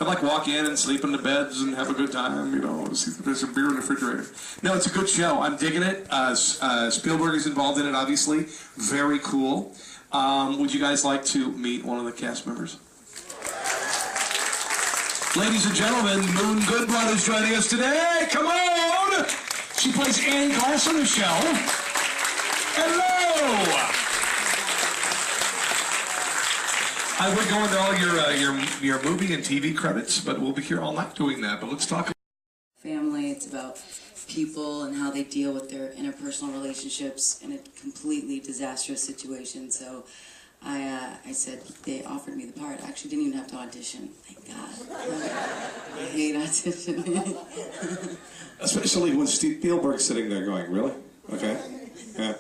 I'd like walk in and sleep in the beds and have a good time, you know, see if there's some beer in the refrigerator. No, it's a good show. I'm digging it. Spielberg is involved in it, obviously. Very cool. Would you guys like to meet one of the cast members? Ladies and gentlemen, Moon Bloodgood is joining us today. Come on! She plays Annie Glass on the show. Hello! I would go into all your movie and TV credits, but we'll be here all night doing that. But let's talk about family. It's about people and how they deal with their interpersonal relationships in a completely disastrous situation. So I said, they offered me the part. I actually didn't even have to audition. Thank God. I hate auditioning. especially when Spielberg's sitting there going, really? Okay. Yeah.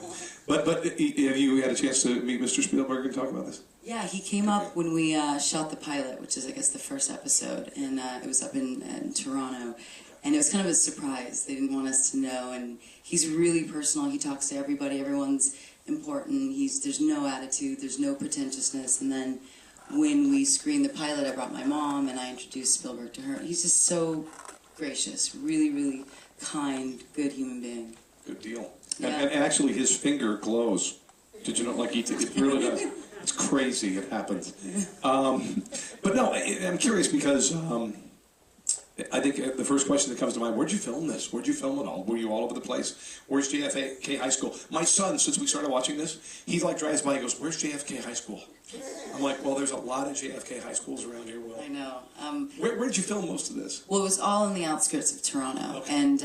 But have you had a chance to meet Mr. Spielberg and talk about this? Yeah, he came up when we shot the pilot, which is, I guess, the first episode, and it was up in Toronto, and it was kind of a surprise. They didn't want us to know, and he's really personal. He talks to everybody. Everyone's important. There's no attitude. There's no pretentiousness. And then when we screened the pilot, I brought my mom, and I introduced Spielberg to her. He's just so gracious, really, really kind, good human being. Good deal. Yeah. And actually, his finger glows. Did you know? Like, it really does. It's crazy. It happens. But no, I'm curious because I think the first question that comes to mind, where'd you film this? Where'd you film it all? Were you all over the place? Where's JFK High School? My son, since we started watching this, he like drives by and goes, where's JFK High School? I'm like, well, there's a lot of JFK High Schools around here, Will. I know. Where did you film most of this? Well, it was all in the outskirts of Toronto, okay. And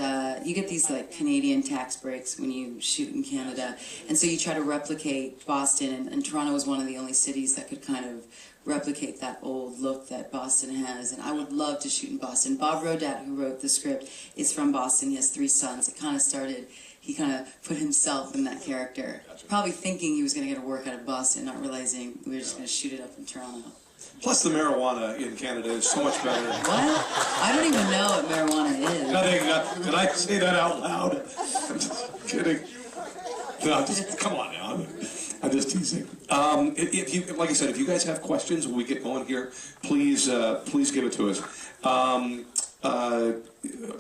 you get these like Canadian tax breaks when you shoot in Canada, and so you try to replicate Boston, and Toronto was one of the only cities that could kind of replicate that old look that Boston has, and I would love to shoot in Boston. Bob Rodat, who wrote the script, is from Boston. He has 3 sons. It kind of started, he kind of put himself in that character, probably thinking he was going to get a work out of Boston, not realizing we were just going to shoot it up in Toronto. Plus the marijuana in Canada is so much better. What? I don't even know what marijuana is. Did I say that out loud? I'm just kidding. No, come on now. I'm just teasing. If you, like I said, if you guys have questions when we get going here, please give it to us.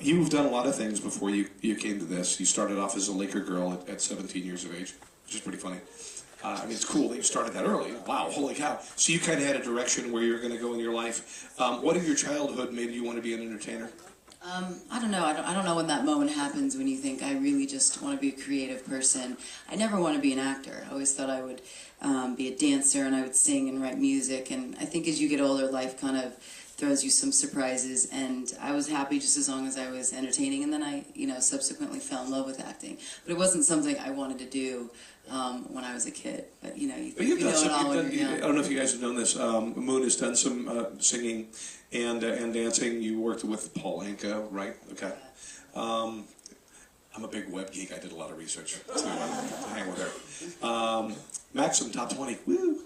You've done a lot of things before you came to this. You started off as a Laker girl at 17 years of age, which is pretty funny. I mean, it's cool that you started that early. Wow, holy cow. So you kind of had a direction where you were going to go in your life. What in your childhood made you want to be an entertainer? I don't know. I don't know when that moment happens when you think, I really just want to be a creative person. I never want to be an actor. I always thought I would be a dancer, and I would sing and write music. And I think as you get older, life kind of throws you some surprises. And I was happy just as long as I was entertaining. And then I, subsequently fell in love with acting. But it wasn't something I wanted to do when I was a kid. But, you know it all when you're young. I don't know if you guys have known this. Moon has done some singing and dancing. You worked with Paul Anka, right? Okay. I'm a big web geek. I did a lot of research to hang with her. Maxim Top 20. Woo!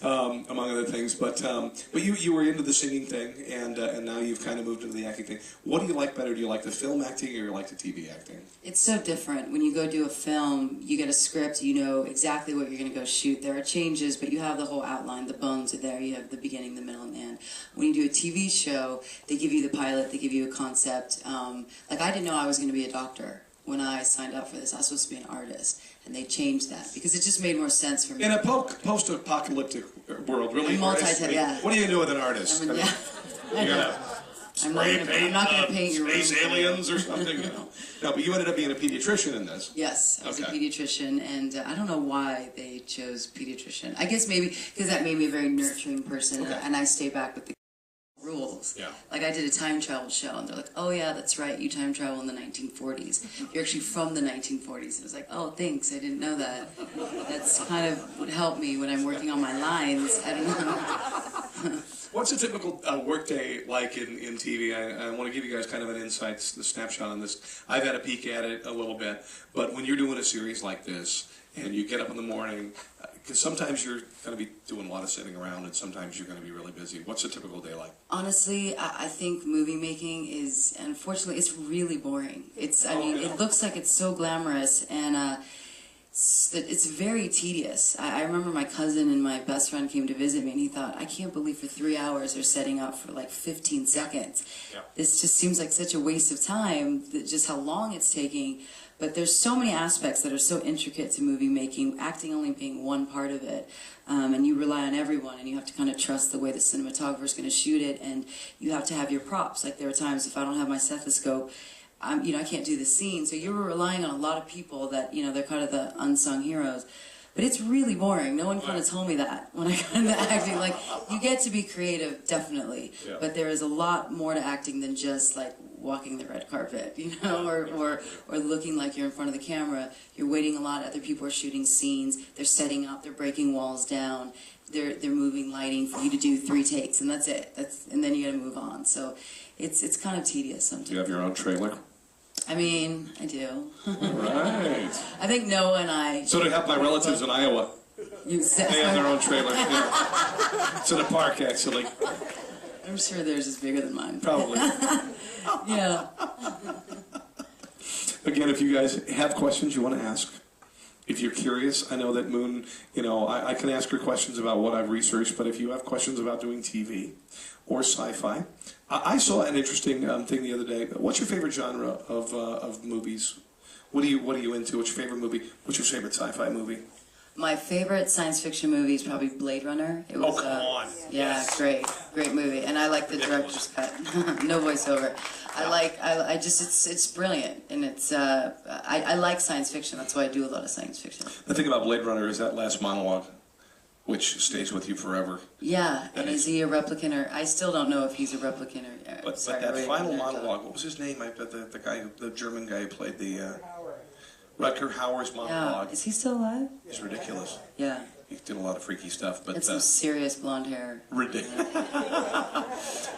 Among other things, but you were into the singing thing, and now you've kind of moved into the acting thing. What do you like better? Do you like the film acting, or you like the TV acting? It's so different. When you go do a film, you get a script, you know exactly what you're going to go shoot. There are changes, but you have the whole outline. The bones are there. You have the beginning, the middle, and the end. When you do a TV show, they give you the pilot, they give you a concept. Like, I didn't know I was going to be a doctor when I signed up for this. I was supposed to be an artist, and they changed that because it just made more sense for me. In a post-apocalyptic world, really, yeah. What do you do with an artist? You gotta spray paint, I'm not going to paint your space aliens or something. No, but you ended up being a pediatrician in this. Yes, I was a pediatrician, and I don't know why they chose pediatrician. I guess maybe because that made me a very nurturing person, and I stay back with the rules. Yeah. Like, I did a time travel show, and they're like, oh yeah, that's right, you time travel in the 1940s. You're actually from the 1940s. And I was like, oh, thanks, I didn't know that. That's kind of would help me when I'm working on my lines. I don't know. What's a typical workday like in TV? I want to give you guys kind of an insight, the snapshot on this. I've had a peek at it a little bit, but when you're doing a series like this, and you get up in the morning, because sometimes you're going to be doing a lot of sitting around, and sometimes you're going to be really busy. What's a typical day like? Honestly, I think movie making is, unfortunately, it's really boring. I mean, it looks like it's so glamorous, and it's very tedious. I remember my cousin and my best friend came to visit me, and he thought, I can't believe for 3 hours they're setting up for like 15 seconds. Yeah. This just seems like such a waste of time, just how long it's taking. But there's so many aspects that are so intricate to movie making, acting only being one part of it. And you rely on everyone, and you have to kind of trust the way the cinematographer is going to shoot it, and you have to have your props. Like there are times if I don't have my stethoscope, I can't do the scene. So you were relying on a lot of people that, they're kind of the unsung heroes. But it's really boring. No one kind of told me that when I got into acting. Like, you get to be creative, definitely. Yeah. But there is a lot more to acting than just, like, walking the red carpet, or looking like you're in front of the camera. You're waiting a lot. Other people are shooting scenes. They're setting up. They're breaking walls down. They're moving lighting for you to do 3 takes, and that's it. And then you got to move on. So it's kind of tedious sometimes. Do you have your own trailer? I mean, I do. Right. I think Noah and I... So do have my relatives in Iowa. They have their own trailer. Yeah. It's in a park, actually. I'm sure theirs is bigger than mine. Probably. Yeah. Again, if you guys have questions you want to ask, if you're curious, I know that Moon, I can ask her questions about what I've researched, but if you have questions about doing TV or sci-fi, I saw an interesting thing the other day. What's your favorite genre of movies? What are you into? What's your favorite movie? What's your favorite sci-fi movie? My favorite science fiction movie is probably Blade Runner. It was, come on! Yeah, yes. Great movie, and I like the director's cut. No voiceover. I just it's brilliant, and it's I like science fiction. That's why I do a lot of science fiction. The thing about Blade Runner is that last monologue, which stays with you forever. Yeah, and is he a replicant, or I still don't know if he's a replicant or. But that final monologue, what was his name? The guy, the German guy who played the. Rutger Hauer's monologue. Yeah. Is he still alive? He's ridiculous. Yeah. He did a lot of freaky stuff, but... It's some serious blonde hair. Ridiculous.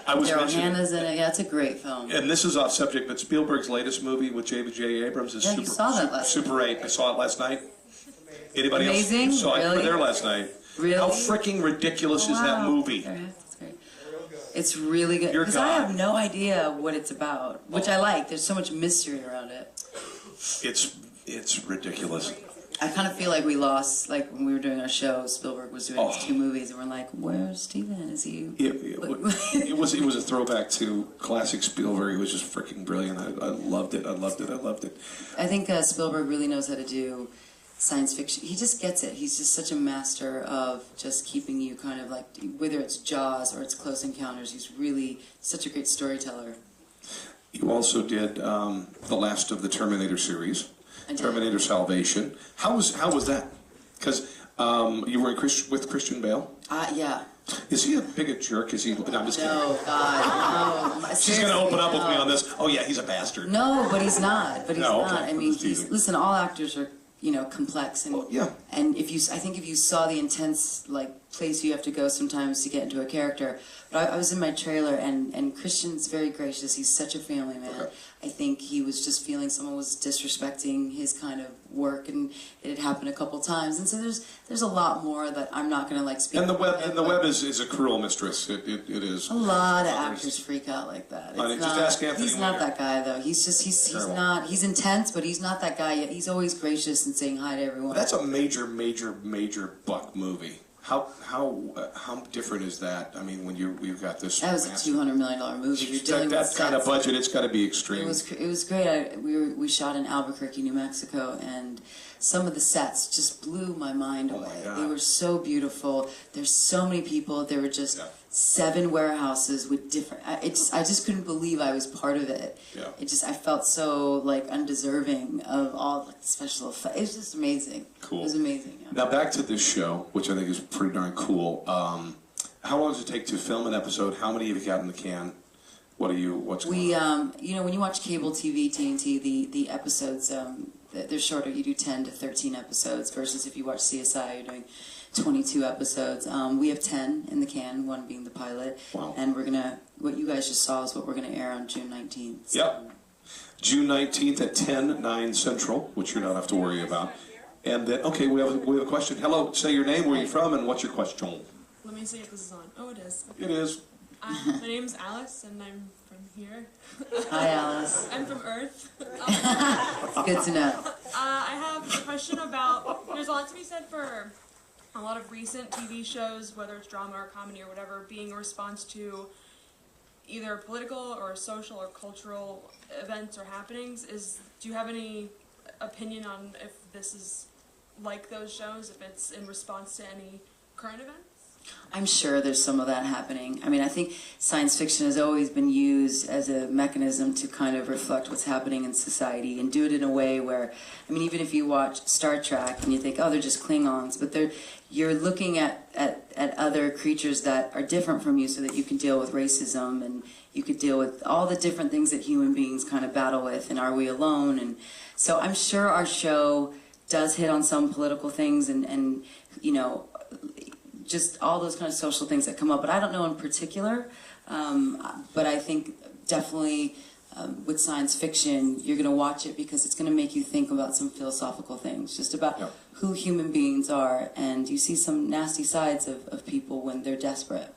I was mentioning... Hannah's in it. Yeah, it's a great film. And this is off subject, but Spielberg's latest movie with J.J. Abrams is super... saw that last night. Super 8. I saw it last night. Anybody else saw it? You were there last night. Really? How freaking ridiculous is that movie? That's great. It's really good. Because I have no idea what it's about, which I like. There's so much mystery around it. It's ridiculous. I kind of feel like we lost, like when we were doing our show, Spielberg was doing his 2 movies, and we're like, where's Steven? Is he... It was a throwback to classic Spielberg. It was just freaking brilliant. I loved it. I loved it. I think Spielberg really knows how to do science fiction. He just gets it. He's just such a master of just keeping you kind of like, whether it's Jaws or it's Close Encounters, he's really such a great storyteller. You also did the last of the Terminator series, Terminator Salvation. How was that? Because you were with Christian Bale. Yeah. Is he a big jerk? Is he? No, I'm just kidding. No, God, no. She's going to open up with me on this. Oh yeah, he's a bastard. No, but he's not. But he's not. Okay. I mean, listen. All actors are, complex, and and I think if you saw the intense place you have to go sometimes to get into a character. But I was in my trailer, and Christian's very gracious. He's such a family man. Okay. I think he was just feeling someone was disrespecting his kind of work, and it had happened a couple times. And so there's a lot more that I'm not going to speak. And the web is a cruel mistress. It is. A lot of actors freak out like that. Just ask Anthony. He's not that guy though. He's not. He's intense, but he's not that guy yet. He's always gracious and saying hi to everyone. That's a major buck movie. How different is that? I mean, when you've got this. That was a $200 million movie. You're dealing with that kind of budget. It's got to be extreme. It was great. We shot in Albuquerque, New Mexico, and some of the sets just blew my mind away. They were so beautiful. There's so many people. There were just 7 warehouses with different. I just couldn't believe I was part of it. Yeah. I felt so undeserving of all the special effects. It was just amazing. Cool. It was amazing. Yeah. Now back to this show, which I think is pretty darn cool. How long does it take to film an episode? How many have you got in the can? What's going on? When you watch cable TV, TNT, the episodes, they're shorter. You do 10 to 13 episodes versus if you watch CSI, you're doing 22 episodes. We have 10 in the can, 1 being the pilot. Wow. And what you guys just saw is what we're going to air on June 19th. So. Yep. June 19th at 10/9 Central, which you don't have to worry about. And then, okay, we have a question. Hello, say your name, where you're from, and what's your question? Let me see if this is on. Oh, it is. Okay. It is. My name's Alice, and I'm from here. Hi, Alice. I'm from Earth. Good to know. I have a question about, there's a lot to be said for a lot of recent TV shows, whether it's drama or comedy or whatever, being a response to either political or social or cultural events or happenings. Do you have any opinion on if this is like those shows, if it's in response to any current events? I'm sure there's some of that happening. I mean, I think science fiction has always been used as a mechanism to kind of reflect what's happening in society and do it in a way where, I mean, even if you watch Star Trek and you think, oh, they're just Klingons, but you're looking at other creatures that are different from you so that you can deal with racism and you could deal with all the different things that human beings kind of battle with, and are we alone? And so I'm sure our show does hit on some political things and you know, just all those kind of social things that come up, but I don't know in particular. But I think definitely with science fiction, you're going to watch it because it's going to make you think about some philosophical things, just about who human beings are, and you see some nasty sides of people when they're desperate.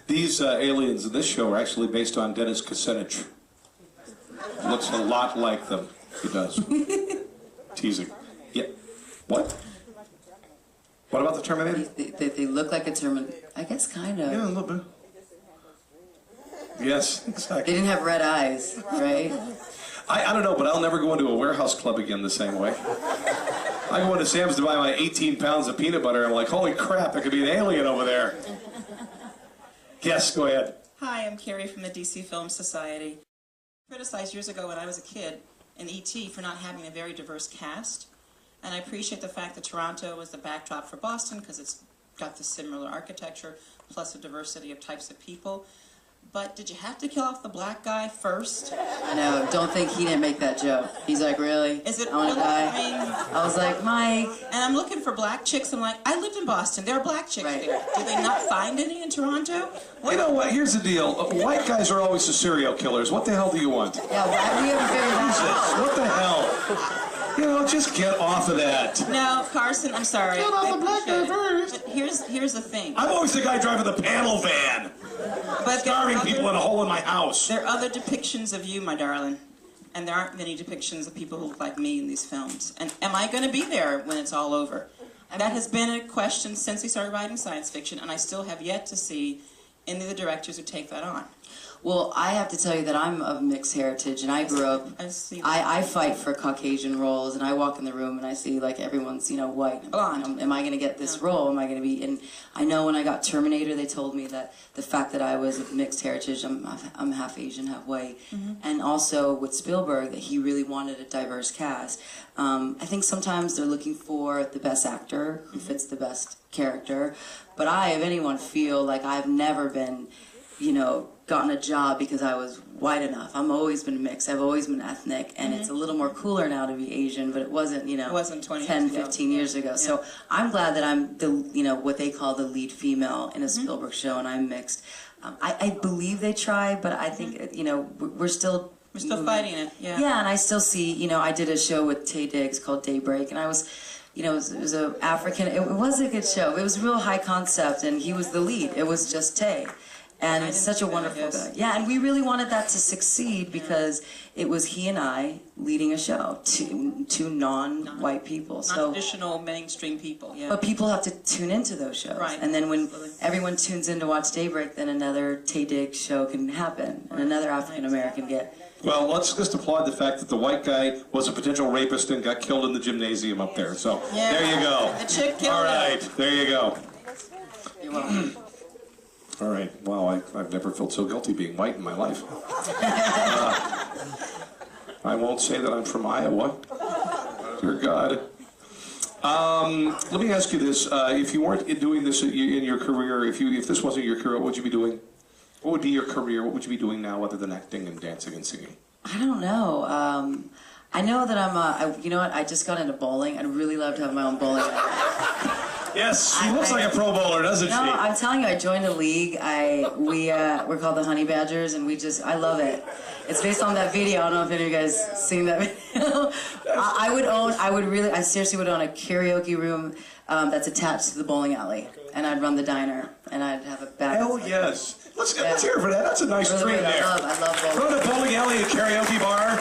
These aliens in this show are actually based on Dennis Kucinich. Looks a lot like them. He does. Teasing. Yeah. What? What about the Terminator? They look like a Terminator. I guess kind of. Yeah, a little bit. Yes, exactly. They didn't have red eyes, right? I don't know, but I'll never go into a warehouse club again the same way. I go into Sam's to buy my 18 pounds of peanut butter. I'm like, holy crap, there could be an alien over there. Yes, go ahead. Hi, I'm Carrie from the DC Film Society. Criticized years ago when I was a kid in E.T. for not having a very diverse cast. And I appreciate the fact that Toronto was the backdrop for Boston because it's got the similar architecture plus a diversity of types of people. But did you have to kill off the black guy first? I know, don't think he didn't make that joke. He's like, really? Is it I want to really? die? I mean, I was like, Mike. and I'm looking for black chicks. I'm like, I lived in Boston. There are black chicks Right. there. Do they not find any in Toronto? You know what? Here's the deal. White guys are always the serial killers. What the hell do you want? Yeah, well, we haven't figured that out. What the hell? You know, just get off of that. No, Carson, I'm sorry. Kill off the black guy But here's the thing. I'm always the guy driving the panel van, But starving people in a hole in my house. there are other depictions of you, my darling. And there aren't many depictions of people who look like me in these films. And am I going to be there when it's all over? That has been a question since we started writing science fiction, and I still have yet to see any of the directors who take that on. Well, I have to tell you that I'm of mixed heritage, and I grew up. I see that. I fight for Caucasian roles, and I walk in the room and I see like everyone's white and blonde. Am I going to get this role? Am I going to be? And I know when I got Terminator, they told me that the fact that I was of mixed heritage, I'm half Asian, half white, and also with Spielberg that he really wanted a diverse cast. I think sometimes they're looking for the best actor who fits the best character, but I, if anyone, feel like I've never been, gotten a job because I was white enough. I've always been mixed. I've always been ethnic, and it's a little more cooler now to be Asian, but it wasn't, It wasn't 20 10, years ago. 15 years ago. So I'm glad that I'm the, what they call the lead female in a Spielberg show, and I'm mixed. I believe they tried, but I think, we're still... We're still fighting it, yeah. Yeah, and I still see, I did a show with Taye Diggs called Daybreak, and I was... it was a African... It was a good show. It was real high concept, and he was the lead. It was just Taye. And it's such a wonderful guy. Yeah, and we really wanted that to succeed because it was he and I leading a show, two non-white people. Non-traditional mainstream people, yeah. But people have to tune into those shows. Right. And then when everyone tunes in to watch Daybreak, then another Taye Diggs show can happen, and another African-American get... Well, let's just applaud the fact that the white guy was a potential rapist and got killed in the gymnasium up there. So, there you go. The chick killed All right, him. there you go. You're welcome. All right. Wow, I've never felt so guilty being white in my life. I won't say that I'm from Iowa. Dear God. Let me ask you this: if you weren't doing this in your career, if this wasn't your career, what would you be doing? What would be your career? What would you be doing now, other than acting and dancing and singing? I don't know. I know that I'm. You know what? I just got into bowling. I'd really love to have my own bowling alley. Yes, she looks like a pro bowler, doesn't No, she? I'm telling you, I joined a league. We're called the Honey Badgers, and I love it. It's based on that video. I don't know if any of you guys seen that video. I seriously would own a karaoke room that's attached to the bowling alley, and I'd run the diner, and I'd have a back. Hell yes. let's hear it for that. That's a nice Really, dream there. I love bowling. Run a bowling alley, a karaoke bar.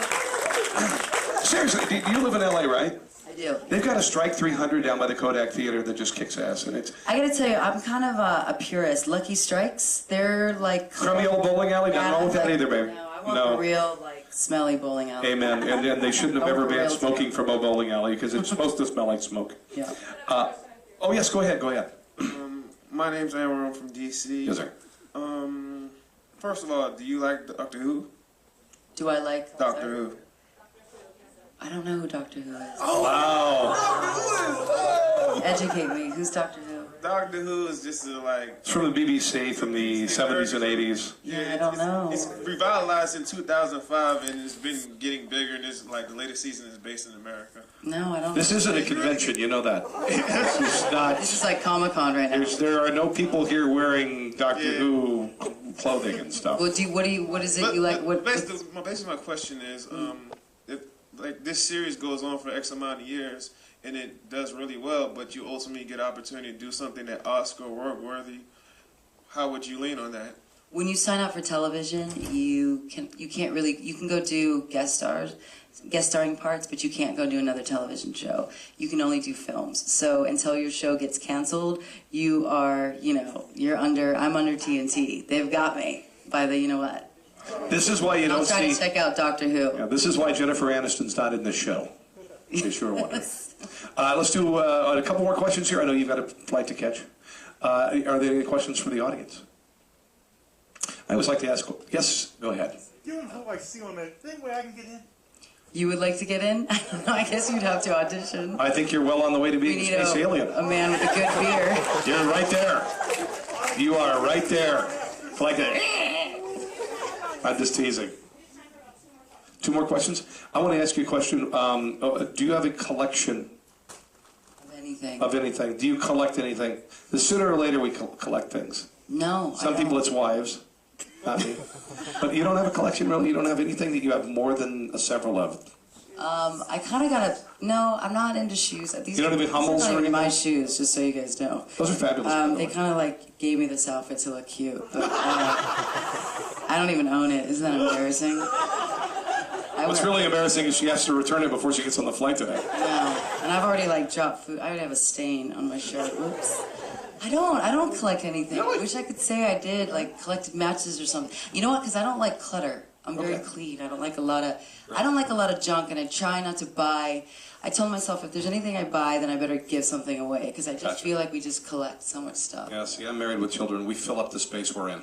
Seriously, do you live in LA, right? I do. They've got a Strike 300 down by the Kodak Theater that just kicks ass, and it's I gotta tell you, I'm kind of a purist. Lucky Strikes, they're like crummy old bowling alley. Nothing wrong with that either, baby. No, I want a real like smelly bowling alley. Amen. And they shouldn't have I ever want a banned real smoking from a bowling alley because it's supposed to smell like smoke. Yeah. Oh yes, go ahead. My name's Amber. I'm from DC. Yes, sir. First of all, do you like Doctor Who? Do I like Doctor Who. I don't know who Doctor Who is. Oh wow! Educate me. Who's Doctor Who? Doctor Who is just like... It's from the BBC from the 70s and 80s. Yeah, I don't know. It's revitalized in 2005 and it's been getting bigger, and it's like the latest season is based in America. No, I don't. This isn't a convention, you know that. This is not. This is like Comic-Con right now. There are no people here wearing Doctor Who clothing and stuff. What is it you like? Basically, my question is, if like this series goes on for X amount of years and it does really well, but you ultimately get an opportunity to do something that Oscar worthy, how would you lean on that? When you sign up for television, you can go do guest starring parts, but you can't go do another television show. You can only do films. So until your show gets canceled, I'm under TNT. They've got me by the, you know what? This is why you don't I'll try see. to check out Doctor Who. Yeah, this is why Jennifer Aniston's not in this show. In case you were wondering. Let's do a couple more questions here. I know you've got a flight to catch. Are there any questions for the audience? I always like to ask. Yes, go ahead. You don't know, like, see on that thing where I can get in? You would like to get in? I guess you'd have to audition. I think you're well on the way to We being a need space alien. a man with a good beer. You're right there. You are right there. Like a. I'm just teasing. Two more questions. I want to ask you a question. Do you have a collection Anything. of anything? Do you collect anything? Sooner or later we collect things. No. Some people it's wives. Not me. But you don't have a collection, really? You don't have anything that you have more than several of? I kind of got no, I'm not into shoes. These You don't have any Hummels are or not even my anything? shoes, just so you guys know. Those are fabulous. They kind of like gave me this outfit to look cute, but I don't even own it. Isn't that embarrassing? What's really embarrassing is she has to return it before she gets on the flight today. No, and I've already like dropped food. I already have a stain on my shirt. Oops. I don't collect anything. I wish I could say I did, like collected matches or something. You know what? Because I don't like clutter. I'm very clean. I don't like a lot of junk, and I try not to buy. I told myself if there's anything I buy, then I better give something away, because I just feel like we just collect so much stuff. Yeah, see, I'm married with children. We fill up the space we're in.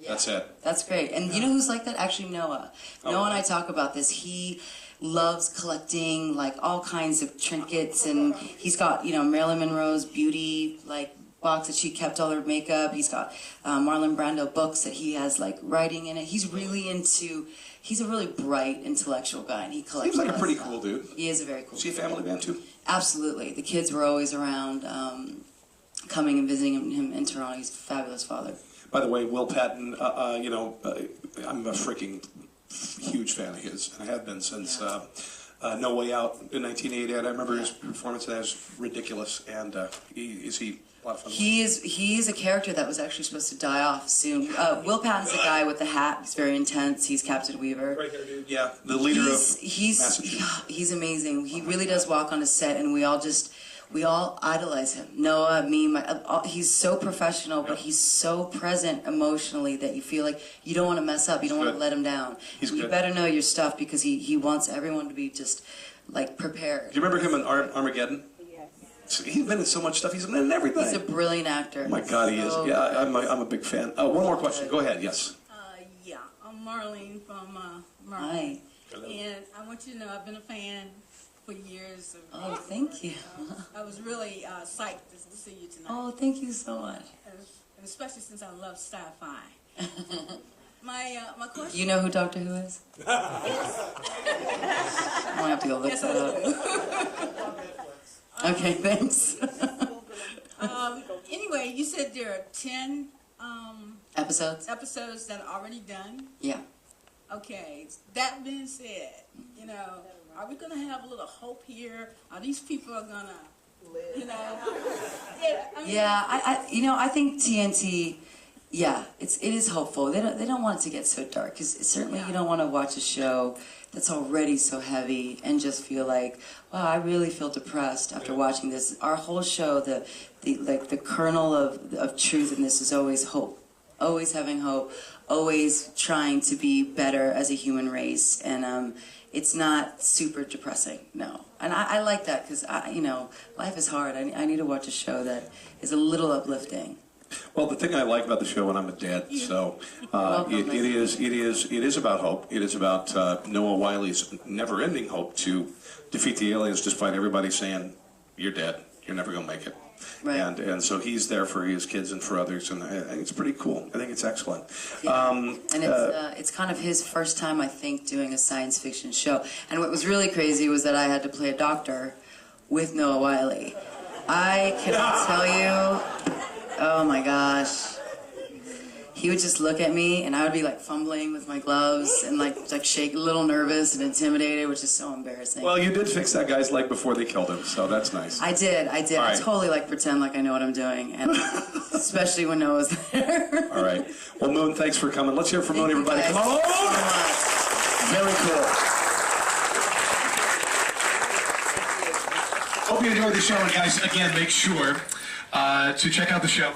Yeah. That's it. That's great. And you know who's like that? Actually, Noah. Noah and I talk about this. He loves collecting like all kinds of trinkets, and he's got Marilyn Monroe's beauty box that she kept all her makeup. He's got Marlon Brando books that he has like writing in it. He's a really bright intellectual guy, and he collects. Seems like a pretty cool dude. He is a very cool. Is he a family man too? Absolutely. The kids were always around, coming and visiting him in Toronto. He's a fabulous father. By the way, Will Patton, I'm a freaking huge fan of his, and I have been since No Way Out in 1980. And I remember his performance, and that was ridiculous. And is he a lot of fun? He is a character that was actually supposed to die off soon. Will Patton's the guy with the hat. He's very intense. He's Captain Weaver. Right there, dude. Yeah, the leader of Massachusetts. He's amazing. He really does walk on a set, and we all idolize him. Noah, me, he's so professional, but he's so present emotionally that you feel like you don't want to mess up. You don't want to let him down. You better know your stuff, because he wants everyone to be just like prepared. Do you remember him in Armageddon? He's been in so much stuff. He's been in everything. He's a brilliant actor. Oh my God, he is. Yeah, I'm a big fan. One more question. Go ahead. Yes. Yeah, I'm Marlene from Merle. Hi. And I want you to know I've been a fan for years. Oh, thank you. I was really psyched to see you tonight. Oh, thank you so much. And especially since I love sci-fi. My question. You know who Doctor Who is? I might have to go look that up. Okay, thanks. Anyway, you said there are 10 Episodes? episodes that are already done. Yeah. Okay, that being said, are we going to have a little hope here? Are these people going to, Yeah, I think TNT, Yeah, it is hopeful. They don't want it to get so dark, because certainly you don't want to watch a show that's already so heavy and just feel like, wow, I really feel depressed after watching this. Our whole show, the kernel of truth in this is always hope, always having hope, always trying to be better as a human race, and it's not super depressing, no. And I like that, because life is hard. I need to watch a show that is a little uplifting. Well, the thing I like about the show, and I'm a dad, so it is about hope. It is about Noah Wiley's never-ending hope to defeat the aliens, despite everybody saying, "You're dead. You're never going to make it." Right. And so he's there for his kids and for others, and I think it's pretty cool. I think it's excellent. Yeah. And it's kind of his first time, I think, doing a science fiction show. And what was really crazy was that I had to play a doctor with Noah Wiley. I cannot tell you. Oh my gosh. He would just look at me, and I would be like fumbling with my gloves and like shake, a little nervous and intimidated, which is so embarrassing. Well, you did fix that guy's leg before they killed him, so that's nice. I did. All I right. totally pretend like I know what I'm doing, and especially when Noah's there. All right. Well, Moon, thanks for coming. Let's hear from Moon, everybody. Thank you Come on. guys so much. Very cool. Hope you enjoyed the show, and guys, again, make sure to check out the show.